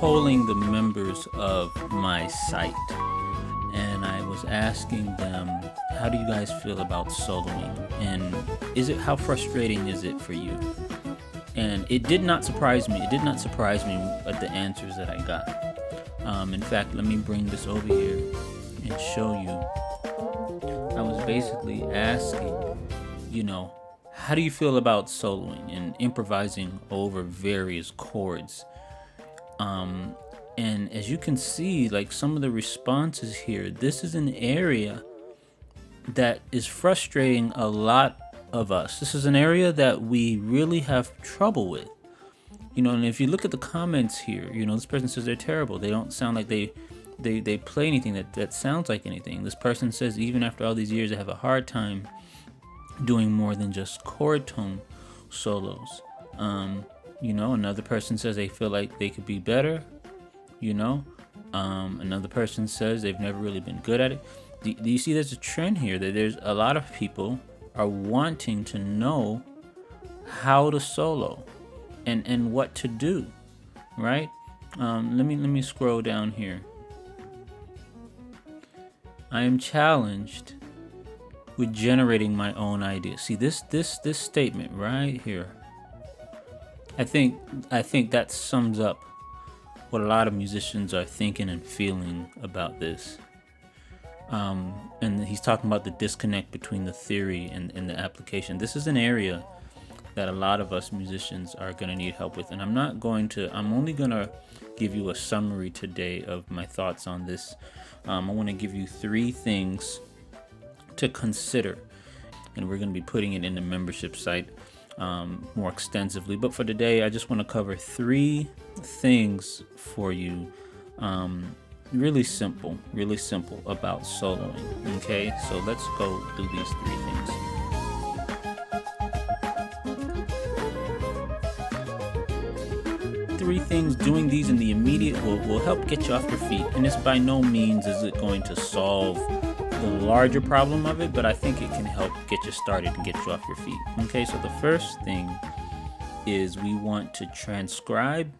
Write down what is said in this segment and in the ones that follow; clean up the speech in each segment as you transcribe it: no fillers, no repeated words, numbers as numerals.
polling the members of my site, and I was asking them, how do you guys feel about soloing, and how frustrating is it for you? And it did not surprise me. It did not surprise me at the answers that I got. In fact, let me bring this over here and show you. I was basically asking, how do you feel about soloing and improvising over various chords? And as you can see, like some of the responses here, this is an area that is frustrating a lot of us. This is an area that we really have trouble with. And if you look at the comments here, this person says they're terrible. They don't sound like they play anything that sounds like anything. This person says even after all these years, they have a hard time doing more than just chord tone solos. Another person says they feel like they could be better. Another person says they've never really been good at it. Do you see there's a trend here that there's a lot of people are wanting to know how to solo and what to do, right? Let me scroll down here. I am challenged with generating my own ideas. See this statement right here. I think that sums up what a lot of musicians are thinking and feeling about this. And he's talking about the disconnect between the theory and the application. This is an area that a lot of us musicians are going to need help with. And I'm only going to give you a summary today of my thoughts on this. I want to give you 3 things to consider. And we're going to be putting it in the membership site more extensively. But for today, I just want to cover 3 things for you. Really simple about soloing. Okay, so let's go do these 3 things. Three things, doing these in the immediate will help get you off your feet. And it's by no means is it going to solve the larger problem of it, but I think it can help get you started and get you off your feet. Okay, so the first thing is we want to transcribe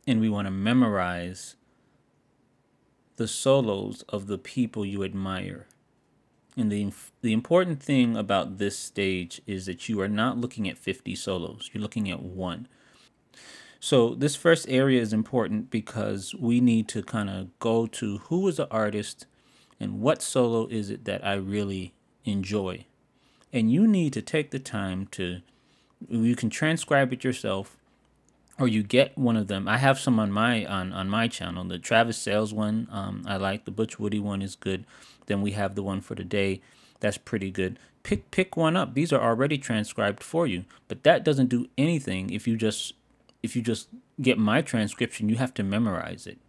and we want to memorize the solos of the people you admire. And the important thing about this stage is that you are not looking at 50 solos. You're looking at 1. So this first area is important because we need to kind of go to who is the artist and what solo is it that I really enjoy. And you need to take the time you can transcribe it yourself, or you get one of them. I have some on my channel. The Travis Sales one, I like. The Butch Woody one is good. Then we have the one for today. That's pretty good. Pick one up. These are already transcribed for you. But that doesn't do anything if you just get my transcription. You have to memorize it.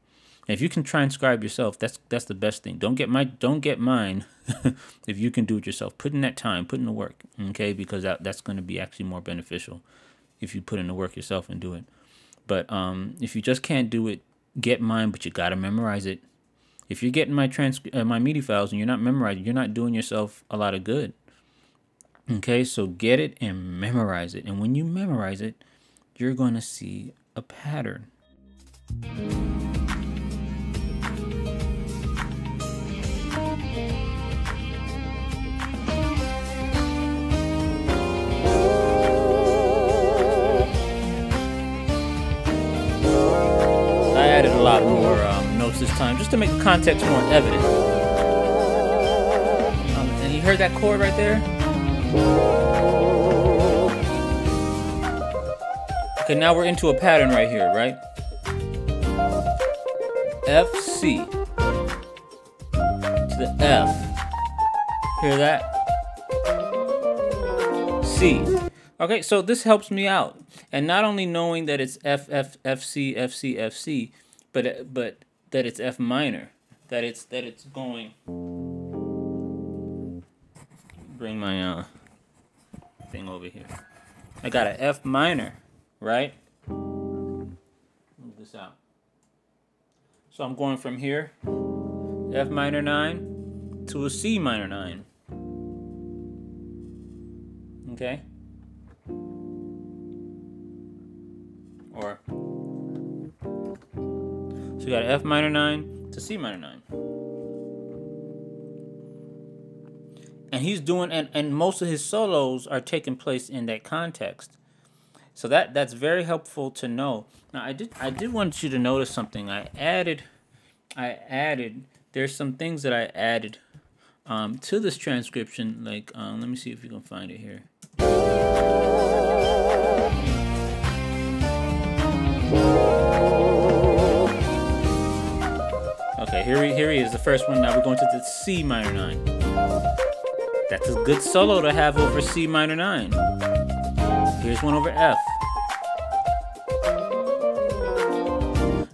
And if you can transcribe yourself, that's the best thing. Don't get mine if you can do it yourself. Put in that time, put in the work, okay? Because that's going to be actually more beneficial if you put in the work yourself and do it. But if you just can't do it, get mine, but you got to memorize it. If you're getting my MIDI files and you're not memorizing, you're not doing yourself a lot of good. Okay, so get it and memorize it. And when you memorize it, you're going to see a pattern. I added a lot more notes this time just to make the context more evident. And you heard that chord right there? Okay, now we're into a pattern right here, right? F, C to the F. Hear that? C. Okay, so this helps me out. And not only knowing that it's F, F, F, C, F, C, F, C, but that it's F minor. That it's going. Bring my thing over here. I got an F minor, right? Move this out. So I'm going from here, F minor 9 to a C minor 9. Okay? Or you got F minor 9 to C minor 9. And he's doing, and most of his solos are taking place in that context. So that's very helpful to know. Now I did want you to notice something. I added there's some things that I added to this transcription. Like let me see if you can find it here. Okay, here he is, the first one. Now we're going to the C minor 9. That's a good solo to have over C minor 9. Here's one over F.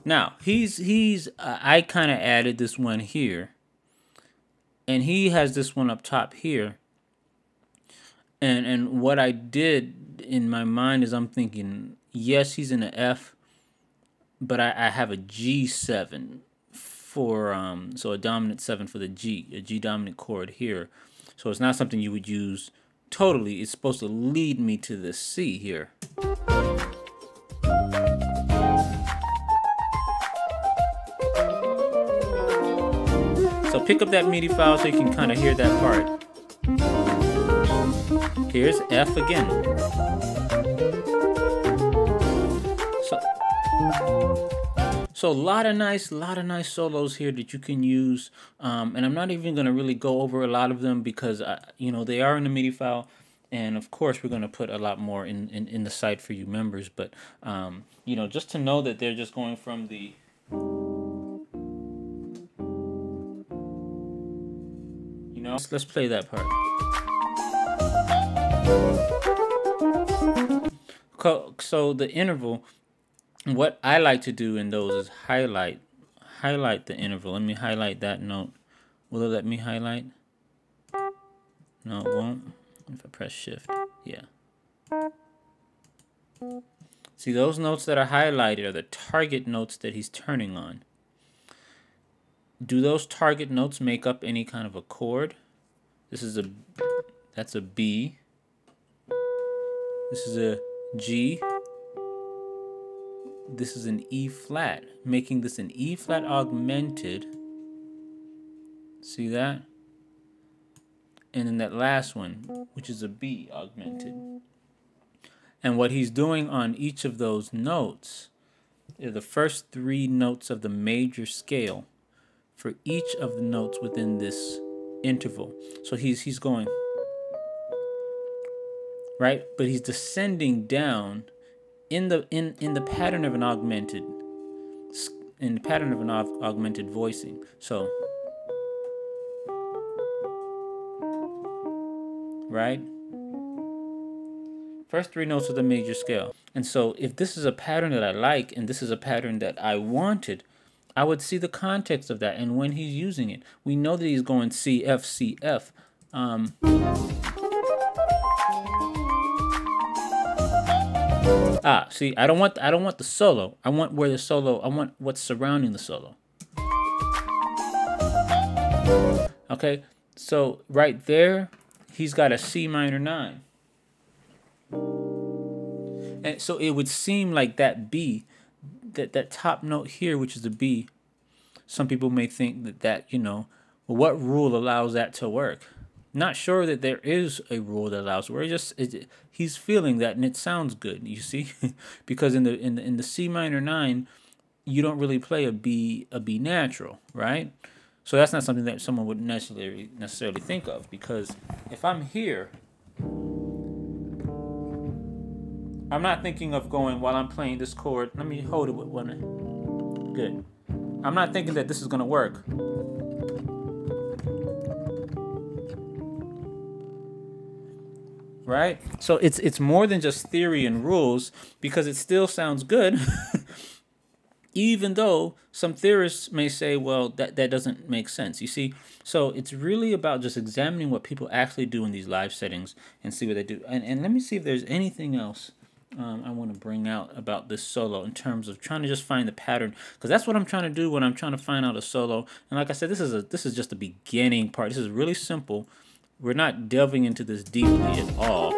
Now, I kind of added this one here. And he has this one up top here. And what I did in my mind is I'm thinking, yes, he's in an F, but I have a G7 for, so a dominant 7 for the G, a G dominant chord here. So it's not something you would use totally. It's supposed to lead me to the C here. So pick up that MIDI file so you can kind of hear that part. Here's F again. So a lot of nice solos here that you can use, and I'm not even going to really go over a lot of them because you know, they are in the MIDI file, and of course we're going to put a lot more in the site for you members. But you know, just to know that they're just going from the let's play that part. So the interval. What I like to do in those is highlight the interval. Let me highlight that note. Will it let me highlight? No, it won't. If I press shift, yeah. See, those notes that are highlighted are the target notes that he's turning on. Do those target notes make up any kind of a chord? That's a B. This is a G. This is an E flat, making this an E flat augmented. See that? And then that last one, which is a B augmented. And what he's doing on each of those notes are the first 3 notes of the major scale for each of the notes within this interval. So he's going, right? But he's descending down in the pattern of an augmented voicing. So, right? First 3 notes of the major scale. And so if this is a pattern that I like and this is a pattern that I wanted, I would see the context of that. And when he's using it, we know that he's going C, F, C, F. See, I don't want the solo. I want what's surrounding the solo. Okay, so right there, he's got a C minor 9. And so it would seem like that B, that top note here, which is a B, some people may think that, you know, well, what rule allows that to work? Not sure that there is a rule that allows where he's feeling that and it sounds good, you see, because in the C minor 9 you don't really play a B natural, right? So that's not something that someone would necessarily think of, because if I'm here, I'm not thinking of going while I'm playing this chord. Let me hold it with one. Good. I'm not thinking that this is gonna work. Right? So it's more than just theory and rules, because it still sounds good, even though some theorists may say, well, that doesn't make sense. You see? So it's really about just examining what people actually do in these live settings and see what they do. And let me see if there's anything else I want to bring out about this solo in terms of trying to just find the pattern, because that's what I'm trying to do when I'm trying to find out a solo. And like I said, this is just the beginning part. This is really simple. We're not delving into this deeply at all.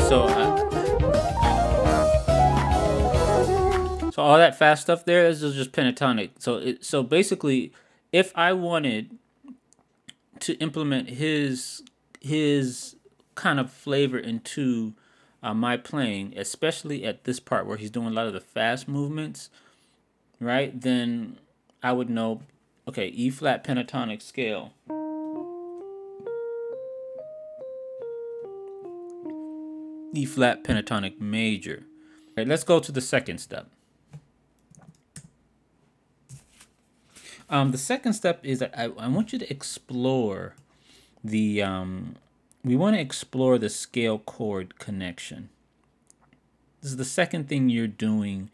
so all that fast stuff there is just pentatonic. So basically, if I wanted to implement his kind of flavor into my playing, especially at this part where he's doing a lot of the fast movements, right? Then I would know, okay, E flat pentatonic scale. E flat pentatonic major. All right, let's go to the second step. The second step is that I want you to explore the we want to explore the scale chord connection. This is the second thing you're doing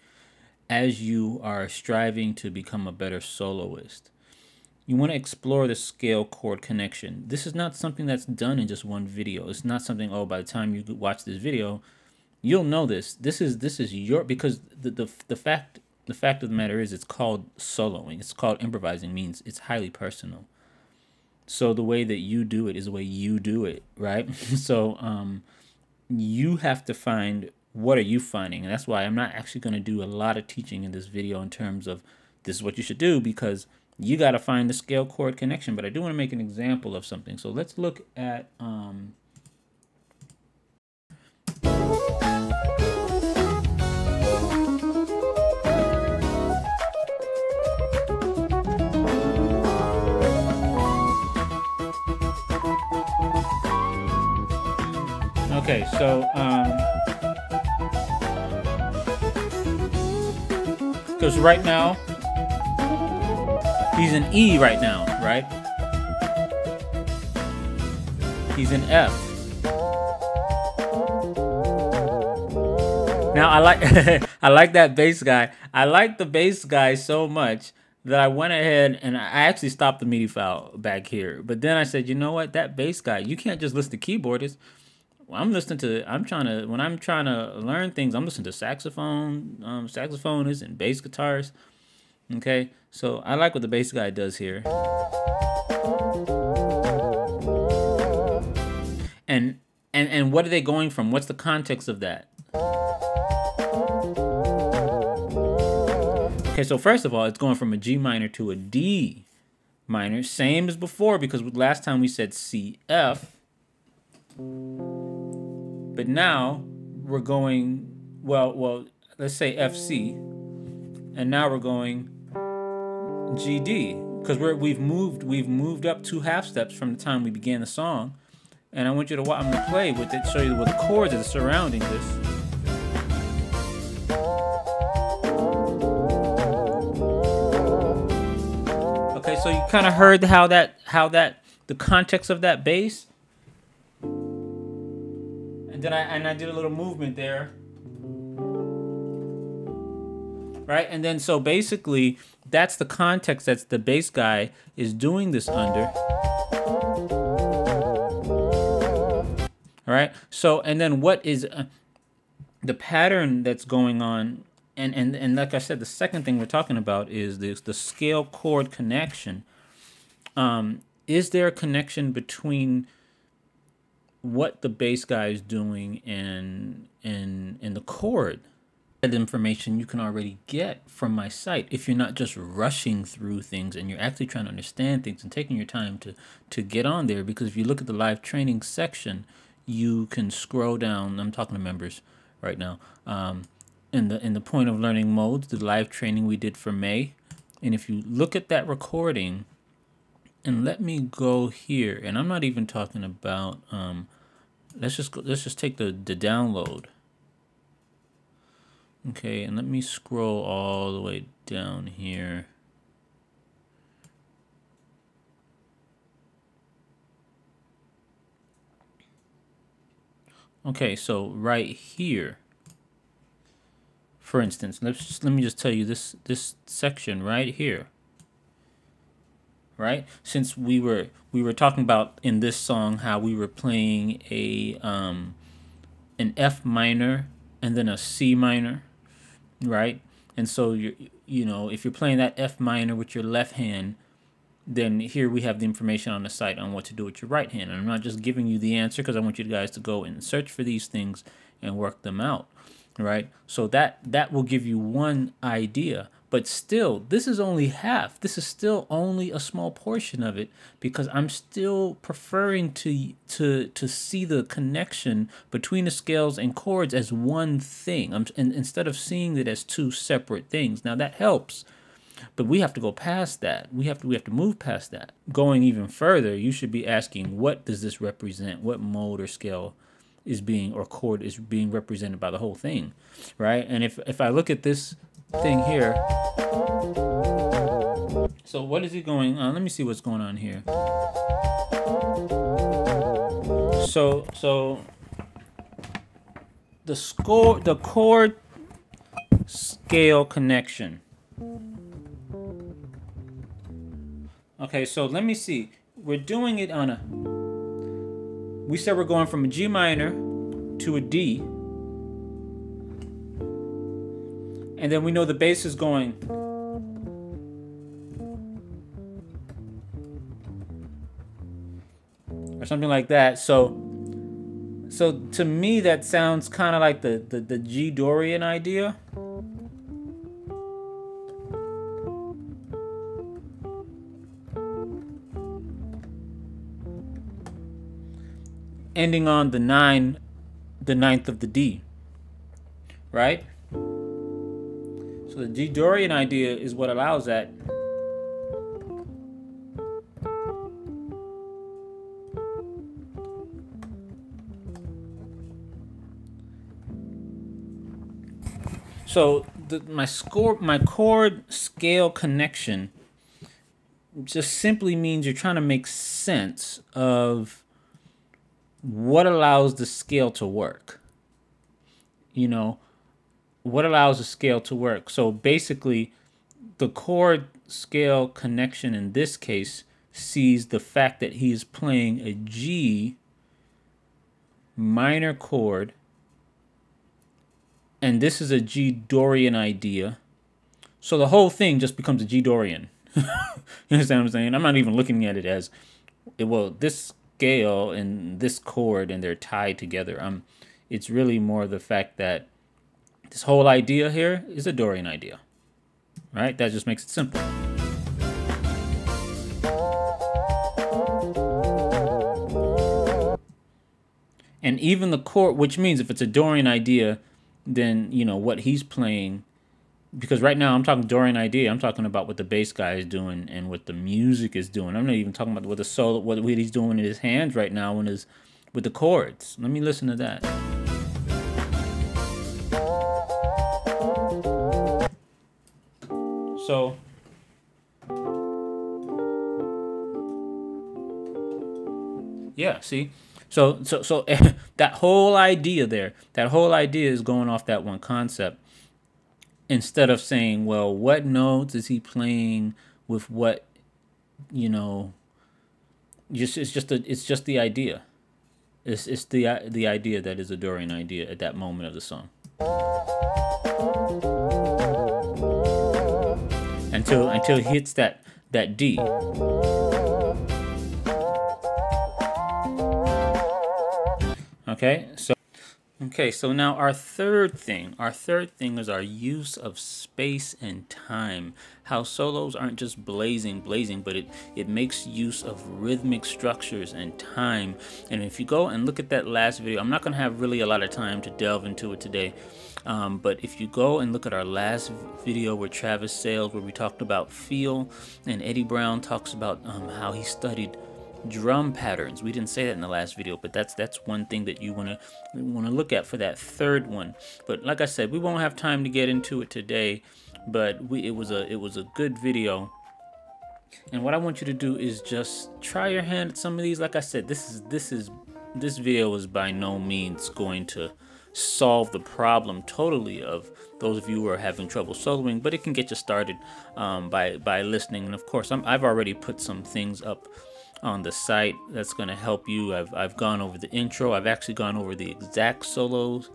as you are striving to become a better soloist. You want to explore the scale chord connection. This is not something that's done in just one video. It's not something, oh, by the time you watch this video, you'll know this. This is your, because the fact of the matter is, it's called soloing. It's called improvising, means it's highly personal. So the way that you do it is the way you do it, right? So you have to find, what are you finding? And that's why I'm not actually going to do a lot of teaching in this video in terms of this is what you should do, because you got to find the scale chord connection. But I do want to make an example of something. So let's look at okay, so because right now he's in E right now, right? He's in F. Now I like I like that bass guy. I like the bass guy so much that I went ahead and I actually stopped the MIDI file back here. But then I said, you know what? That bass guy, you can't just listen to keyboardists. I'm trying to learn things, I'm listening to saxophonists and bass guitars. Okay, so I like what the bass guy does here. And what are they going from? What's the context of that? Okay, so first of all, it's going from a G minor to a D minor, same as before, because last time we said C, F. But now we're going, well, let's say F, C, and now we're going G, D, because we've moved up 2 half steps from the time we began the song, and I want you to I'm gonna play with it, show you what the chords that are surrounding this. Okay, so you kind of heard how the context of that bass. And I did a little movement there, right? And then so basically that's the context that the bass guy is doing this under. All right. So and then what is the pattern that's going on? And like I said, the second thing we're talking about is the scale chord connection. Is there a connection between what the bass guy is doing and the chord? That information you can already get from my site if you're not just rushing through things and you're actually trying to understand things and taking your time to get on there. Because if you look at the live training section, you can scroll down. I'm talking to members right now. In the point of learning modes, the live training we did for May, and if you look at that recording, and let me go here, and I'm not even talking about let's just take the download. Okay, and let me scroll all the way down here. Okay, so right here, for instance, let me just tell you this section right here. Right? Since we were talking about in this song how we were playing an F minor and then a C minor, right? And so you know, if you're playing that F minor with your left hand, then here we have the information on the site on what to do with your right hand. And I'm not just giving you the answer because I want you guys to go and search for these things and work them out, right? So that will give you one idea. But still, this is only half. This is still only a small portion of it, because I'm still preferring to see the connection between the scales and chords as one thing. Instead of seeing it as two separate things. Now that helps, but we have to go past that. We have to move past that. Going even further, you should be asking, what does this represent? What mode or scale is being, or chord is being represented by the whole thing, right? And if I look at this thing here, so what is it going on? Let me see what's going on here. So the chord scale connection. Okay, so let me see. We're doing it on a, we said we're going from a G minor to a D. And then we know the bass is going or something like that. So to me that sounds kind of like the G Dorian idea. Ending on the ninth of the D, right? So the G Dorian idea is what allows that. So my chord scale connection just simply means you're trying to make sense of what allows the scale to work. You know, what allows the scale to work. So basically, the chord scale connection in this case sees the fact that he is playing a G minor chord, and this is a G Dorian idea. So the whole thing just becomes a G Dorian. You understand what I'm saying? I'm not even looking at it as, well, this scale and this chord and they're tied together. It's really more the fact that this whole idea here is a Dorian idea, right? That just makes it simple. And even the chord, which means if it's a Dorian idea, then, you know, what he's playing, because right now I'm talking Dorian idea, I'm talking about what the bass guy is doing and what the music is doing. I'm not even talking about what the solo, what he's doing in his hands right now with the chords. Let me listen to that. So yeah, see? So that whole idea there, that whole idea is going off that one concept. Instead of saying, well, what notes is he playing with what, you know, it's just the idea. It's the idea that is a Dorian idea at that moment of the song. Until he hits that D. Okay, so now our third thing is our use of space and time. How solos aren't just blazing, but it makes use of rhythmic structures and time. And if you go and look at that last video, I'm not going to have really a lot of time to delve into it today. But if you go and look at our last video with Travis Sales, where we talked about feel, and Eddie Brown talks about how he studied drum patterns. We didn't say that in the last video, but that's one thing that you want to look at for that third one. But like I said, we won't have time to get into it today, but it was a good video. And what I want you to do is just try your hand at some of these. Like I said, this video is by no means going to solve the problem totally of those of you who are having trouble soloing, but it can get you started by listening. And of course, I've already put some things up on the site that's going to help you. I've gone over the intro. I've actually gone over the exact solos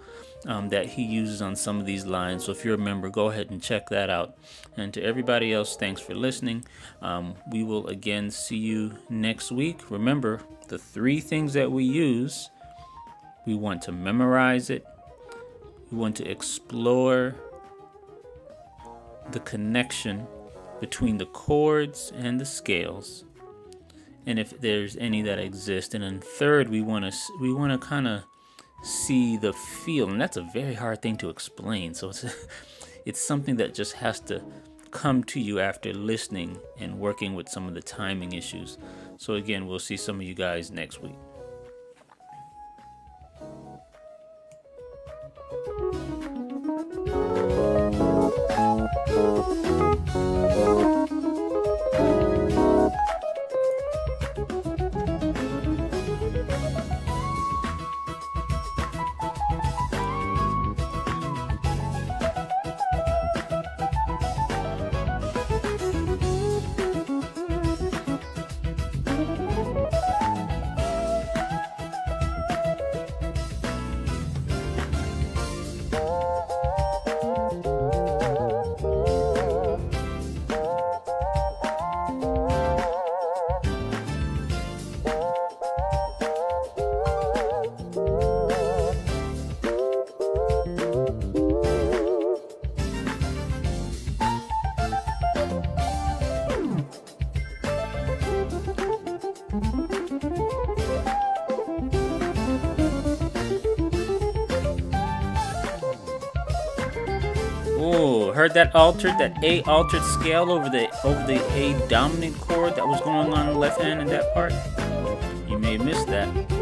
that he uses on some of these lines. So if you're a member, go ahead and check that out. And to everybody else, thanks for listening. We will again see you next week. Remember, the 3 things that we use: we want to memorize it, we want to explore the connection between the chords and the scales, and if there's any that exist, and then third, we want to kind of see the feel, and that's a very hard thing to explain. So it's something that just has to come to you after listening and working with some of the timing issues. So again, we'll see some of you guys next week. Oh, heard that altered, that A altered scale over the A dominant chord that was going on in the left hand in that part? You may have missed that.